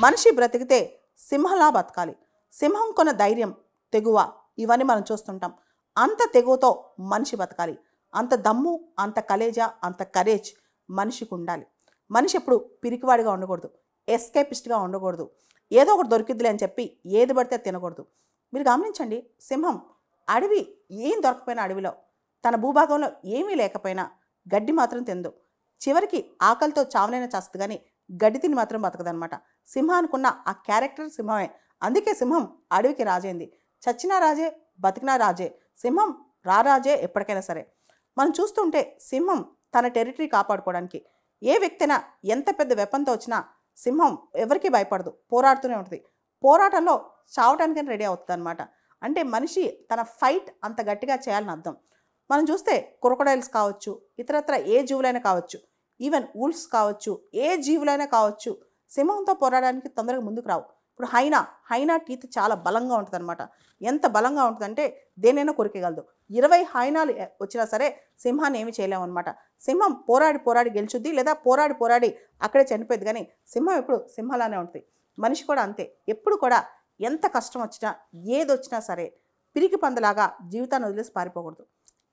మనిషి బ్రతికితే సింహంలా బతకాలి. సింహం కొన్న ధైర్యం, తెగువ ఇవన్నీ మనం చూస్తుంటాం. అంత తెగువతో మనిషి బతకాలి. అంత దమ్ము, అంత కలేజా, అంత కరేజ్ మనిషికి ఉండాలి. మనిషి ఎప్పుడు పిరికివాడిగా ఉండకూడదు, ఎస్కేపిస్ట్గా ఉండకూడదు. ఏదో ఒకటి దొరికిద్దిలే అని చెప్పి ఏది పడితే తినకూడదు. మీరు గమనించండి, సింహం అడవి ఏం దొరకపోయినా, అడవిలో తన భూభాగంలో ఏమీ లేకపోయినా గడ్డి మాత్రం తిందు. చివరికి ఆకలితో చావనైనా చేస్తుంది, కానీ గడ్డి తిని మాత్రం బతకదనమాట. సింహానికున్న ఆ క్యారెక్టర్ సింహమే. అందుకే సింహం అడవికి రాజైంది. చచ్చినా రాజే, బతికినా రాజే. సింహం రారాజే ఎప్పటికైనా సరే. మనం చూస్తుంటే సింహం తన టెరిటరీ కాపాడుకోవడానికి ఏ వ్యక్తైనా ఎంత పెద్ద వెపన్తో వచ్చినా సింహం ఎవరికి భయపడదు, పోరాడుతూనే ఉంటుంది. పోరాటంలో చావటానికైనా రెడీ అవుతుంది అనమాట. అంటే మనిషి తన ఫైట్ అంత గట్టిగా చేయాలని అర్థం. మనం చూస్తే క్రొకడైల్స్ కావచ్చు, ఇతరత్ర ఏ జీవులైనా కావచ్చు, ఈవెన్ వూల్ఫ్స్ కావచ్చు, ఏ జీవులైనా కావచ్చు, సింహంతో పోరాడడానికి తొందరగా ముందుకు రావు. ఇప్పుడు హైనా టీత్ చాలా బలంగా ఉంటుంది అనమాట. ఎంత బలంగా ఉంటుందంటే దేనైనా కొరికేయగలదు. 20 హైనాలు వచ్చినా సరే సింహాన్ని ఏమి చేయలేము అనమాట. సింహం పోరాడి పోరాడి గెలుచుద్ది, లేదా పోరాడి పోరాడి అక్కడే చనిపోయింది. కానీ సింహం ఎప్పుడు సింహలానే ఉంటుంది. మనిషి కూడా అంతే. ఎప్పుడు కూడా ఎంత కష్టం వచ్చినా, ఏదొచ్చినా సరే పిరికి పందలాగా జీవితాన్ని వదిలేసి పారిపోకూడదు.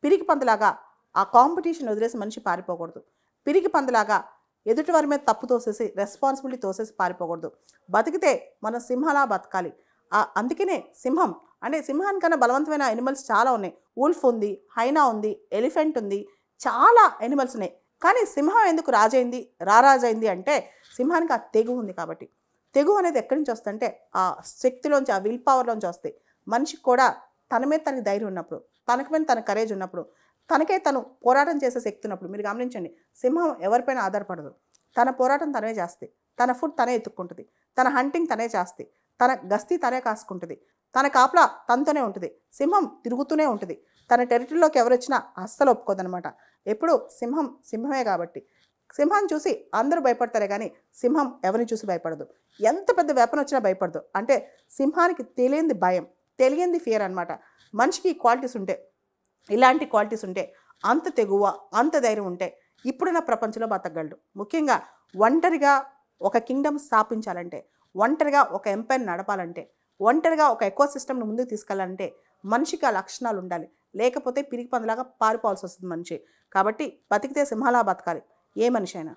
పిరికి పందలాగా ఆ కాంపిటీషన్ వదిలేసి మనిషి పారిపోకూడదు. పిరికి పందలాగా ఎదుటి వారి మీద తప్పు తోసేసి, రెస్పాన్సిబిలిటీ తోసేసి పారిపోకూడదు. బతికితే మనం సింహలా బతకాలి. అందుకనే సింహం అంటే సింహానికన్నా బలవంతమైన ఎనిమల్స్ చాలా ఉన్నాయి. వూల్ఫ్ ఉంది, హైనా ఉంది, ఎలిఫెంట్ ఉంది, చాలా ఎనిమల్స్ ఉన్నాయి. కానీ సింహం ఎందుకు రాజైంది, రారాజైంది అంటే సింహానికి ఆ తెగువ ఉంది కాబట్టి. తెగువ అనేది ఎక్కడి నుంచి వస్తుందంటే ఆ శక్తిలోంచి, ఆ విల్ పవర్లోంచి వస్తాయి. మనిషికి కూడా తన మీద తనకి ధైర్యం ఉన్నప్పుడు, తనకి మీద తన కరేజ్ ఉన్నప్పుడు, తనకే తను పోరాటం చేసే శక్తి ఉన్నప్పుడు. మీరు గమనించండి, సింహం ఎవరిపైన ఆధారపడదు. తన పోరాటం తనే చేస్తే, తన ఫుడ్ తనే ఎత్తుక్కుంటుంది, తన హంటింగ్ తనే చేస్తే, తన గస్తీ తనే కాసుకుంటుంది, తన కాపలా తనతోనే ఉంటుంది. సింహం తిరుగుతూనే ఉంటుంది. తన టెరిటరీలోకి ఎవరు వచ్చినా అస్సలు ఒప్పుకోదనమాట. ఎప్పుడు సింహమే కాబట్టి. సింహాన్ని చూసి అందరూ భయపడతారే కానీ సింహం ఎవరిని చూసి భయపడదు. ఎంత పెద్ద వెపన్ వచ్చినా భయపడదు. అంటే సింహానికి తెలియంది భయం, తెలియంది ఫియర్ అనమాట. మనిషికి ఈ క్వాలిటీస్ ఉంటే, ఇలాంటి క్వాలిటీస్ ఉంటే, అంత తెగువ, అంత ధైర్యం ఉంటే ఇప్పుడున్న ప్రపంచంలో బతకగలడు. ముఖ్యంగా ఒంటరిగా ఒక కింగ్డమ్ స్థాపించాలంటే, ఒంటరిగా ఒక ఎంపైర్ నడపాలంటే, ఒంటరిగా ఒక ఎకో సిస్టమ్ను ముందుకు తీసుకెళ్ళాలంటే మనిషికి ఆ లక్షణాలు ఉండాలి. లేకపోతే పిరికి పందులాగా పారిపోవాల్సి వస్తుంది మనిషి. కాబట్టి బతికితే సింహాలా బతకాలి ఏ మనిషి అయినా.